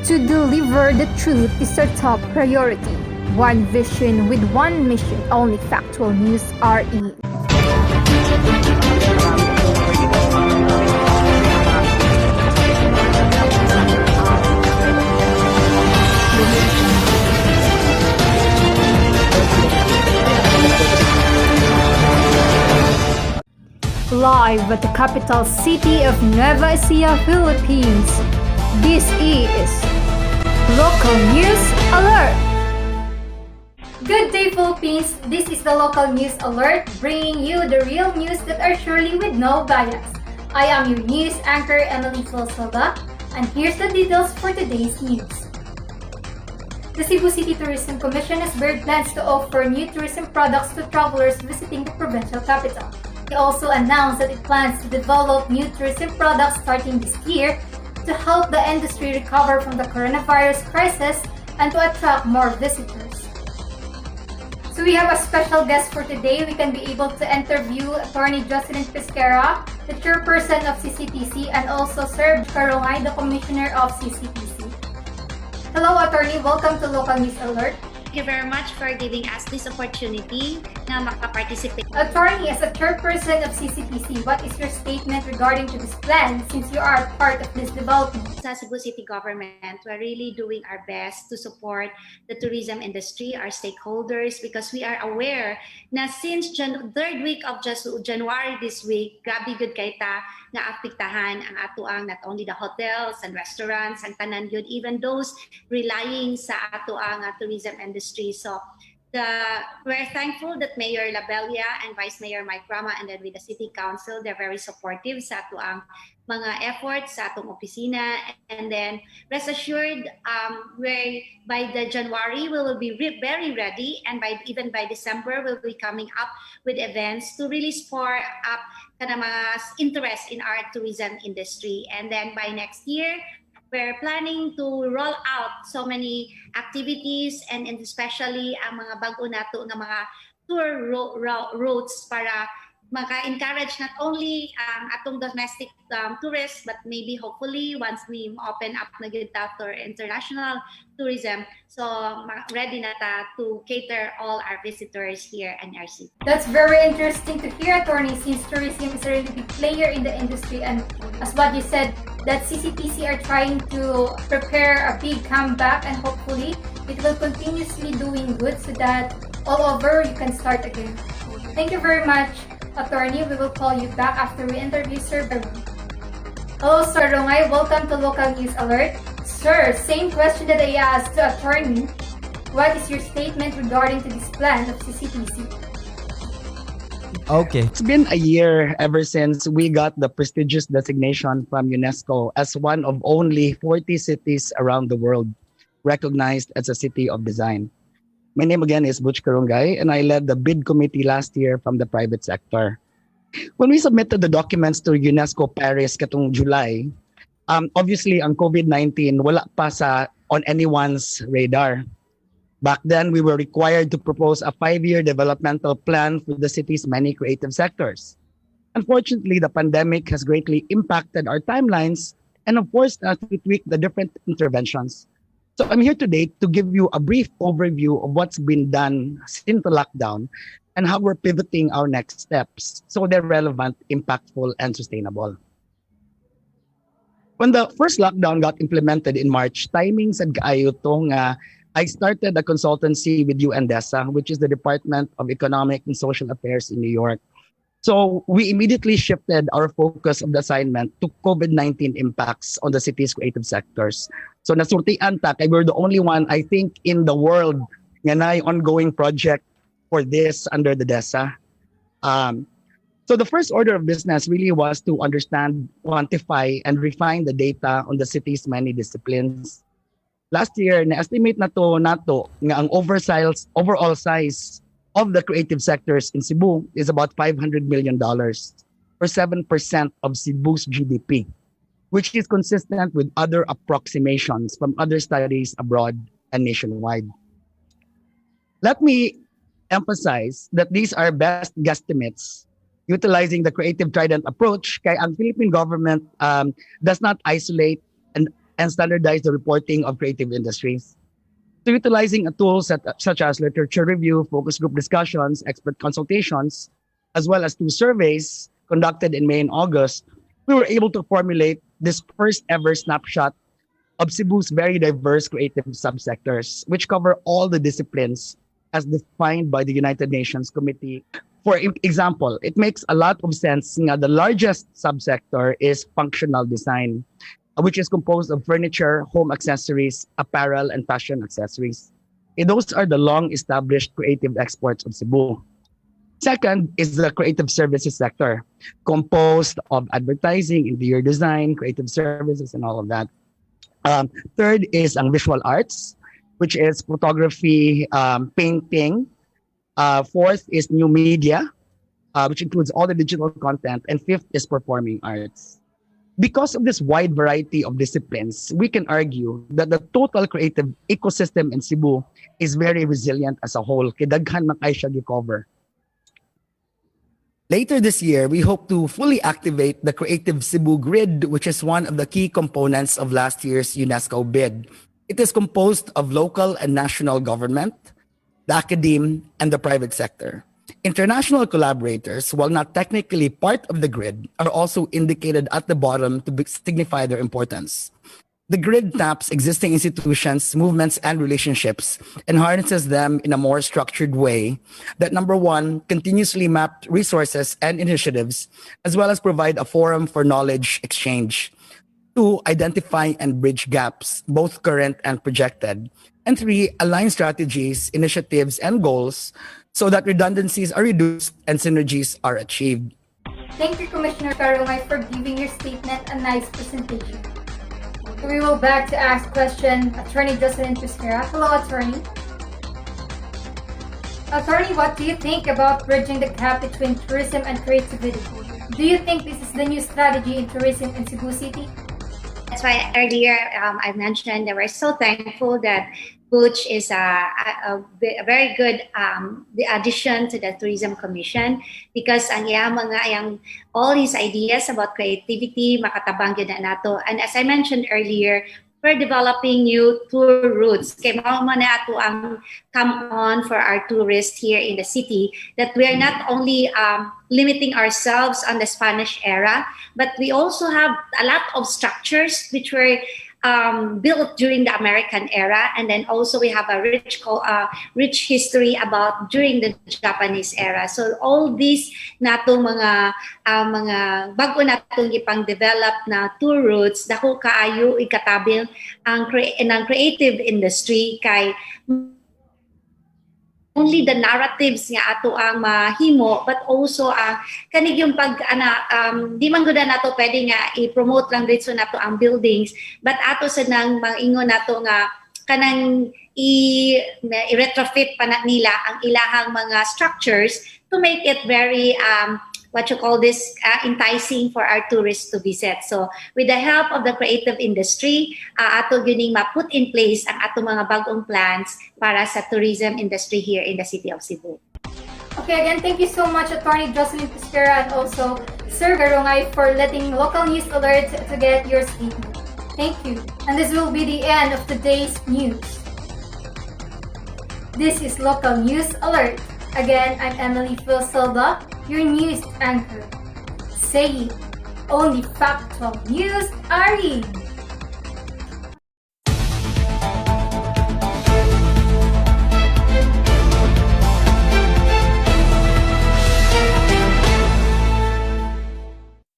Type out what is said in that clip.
To deliver the truth is our top priority. One vision with one mission, only factual news RE. Live at the capital city of Nueva Ecija, Philippines. This is Local News Alert! Good day, Philippines! This is the Local News Alert, bringing you the real news that are surely with no bias. I am your news anchor, Emily Silva, and here's the details for today's news. The Cebu City Tourism Commission has bird plans to offer new tourism products to travelers visiting the provincial capital. It also announced that it plans to develop new tourism products starting this year to help the industry recover from the coronavirus crisis and to attract more visitors. So we have a special guest for today. We can be able to interview Attorney Jocelyn Pesquera, the chairperson of CCTC, and also Sir Carongay, the commissioner of CCTC. Hello, Attorney. Welcome to Local News Alert. Thank you very much for giving us this opportunity na makaparticipate. Attorney, as a chairperson of CCTC, what is your statement regarding to this plan since you are part of this development? Sa Cebu City government, we're really doing our best to support the tourism industry, our stakeholders, because we are aware na since third week of January this week, grabe good kay ta nga apektahan ang atoang not only the hotels and restaurants, ang tanan yun, even those relying sa atoang tourism industry. So we're thankful that Mayor Labelia and Vice Mayor Mike Rama and then with the City Council, they're very supportive sa atoang mga efforts sa atong opisina. And then rest assured, by the January, we will be very ready, and even by December, we'll be coming up with events to really spur up mga interest in our tourism industry. And then by next year, we're planning to roll out so many activities and especially ang mga bago nato nga mga tour routes para maka-encourage not only atong domestic tourists, but maybe hopefully once we open up na gyud ta for international tourism, so ready na ta to cater all our visitors here in our city. That's very interesting to hear, Attorney, since tourism is a really big player in the industry, and as what you said, that CCTC are trying to prepare a big comeback, and hopefully it will continuously doing good so that all over you can start again. Thank you very much, Attorney. We will call you back after we interview Sir Barong. Hello, Sir Rongay. Welcome to Local News Alert. Sir, same question that I asked to Attorney. What is your statement regarding to this plan of CCTC? Okay. It's been a year ever since we got the prestigious designation from UNESCO as one of only 40 cities around the world recognized as a city of design. My name again is Butch Carongay, and I led the bid committee last year from the private sector. When we submitted the documents to UNESCO Paris katong July, obviously ang COVID-19 wala pa on anyone's radar. Back then, we were required to propose a 5-year developmental plan for the city's many creative sectors. Unfortunately, the pandemic has greatly impacted our timelines and forced us to tweak the different interventions. So I'm here today to give you a brief overview of what's been done since the lockdown and how we're pivoting our next steps so they're relevant, impactful, and sustainable. When the first lockdown got implemented in March, timing sa kaayo to nga I started a consultancy with UNDESA, which is the Department of Economic and Social Affairs in New York. So we immediately shifted our focus of the assignment to COVID-19 impacts on the city's creative sectors. So nasultian ta, kay we're the only one, I think, in the world nga na ongoing project for this under the DESA. So the first order of business really was to understand, quantify, and refine the data on the city's many disciplines. Last year, na-estimate nato nga ang overall size of the creative sectors in Cebu is about $500 million, or 7% of Cebu's GDP, which is consistent with other approximations from other studies abroad and nationwide. Let me emphasize that these are best guesstimates utilizing the creative trident approach, kaya ang Philippine government does not isolate and and standardize the reporting of creative industries. So utilizing tools such as literature review, focus group discussions, expert consultations, as well as 2 surveys conducted in May and August, we were able to formulate this first ever snapshot of Cebu's very diverse creative subsectors, which cover all the disciplines as defined by the United Nations Committee. For example, it makes a lot of sense. The largest subsector is functional design, which is composed of furniture, home accessories, apparel, and fashion accessories. Those are the long-established creative exports of Cebu. Second is the creative services sector, composed of advertising, interior design, creative services, and all of that. Third is ang visual arts, which is photography, painting. Fourth is new media, which includes all the digital content. And fifth is performing arts. Because of this wide variety of disciplines, we can argue that the total creative ecosystem in Cebu is very resilient as a whole. Kidaghan man kay siya gi-cover. Later this year, we hope to fully activate the Creative Cebu Grid, which is one of the key components of last year's UNESCO bid. It is composed of local and national government, the academe, and the private sector. International collaborators, while not technically part of the grid, are also indicated at the bottom to signify their importance. The grid taps existing institutions, movements, and relationships and harnesses them in a more structured way that, number one, continuously map resources and initiatives, as well as provide a forum for knowledge exchange. 2, identify and bridge gaps, both current and projected. And 3, align strategies, initiatives, and goals so that redundancies are reduced and synergies are achieved. Thank you, Commissioner Karungay, for giving your statement a nice presentation. We will back to ask question Attorney Jocelyn Pesquera. Hello, Attorney. Attorney, what do you think about bridging the gap between tourism and creativity? Do you think this is the new strategy in tourism in Cebu City? That's why earlier I mentioned that we're so thankful that Butch is a very good addition to the Tourism Commission because ang all his ideas about creativity makatabang yun na nato. And as I mentioned earlier, we're developing new tour routes. Kaya mao man na ato ang come on for our tourists here in the city, that we are not only limiting ourselves on the Spanish era, but we also have a lot of structures which were built during the American era, and then also we have a rich history about during the Japanese era. So all these natong mga bago natong ipang develop na tour routes dako kaayo ikatabil ang creative industry kay only the narratives nga ato ang mahimo, but also kanig yung di man gud nato pwede nga i-promote lang dito nato ang buildings, but ato sa nang mangingon nato nga kanang i-retrofit pa na nila ang ilahang mga structures to make it very what you call this enticing for our tourists to visit. So with the help of the creative industry, ato gyuning ma-put in place ang ato mga bagong plans para sa tourism industry here in the city of Cebu. Okay, again, thank you so much, Attorney Jocelyn Pesquera and also Sir Garungay for letting Local News Alert to get your statement. Thank you. And this will be the end of today's news. This is Local News Alert. Again, I'm Emily Silva, your news anchor. Saying only factual news are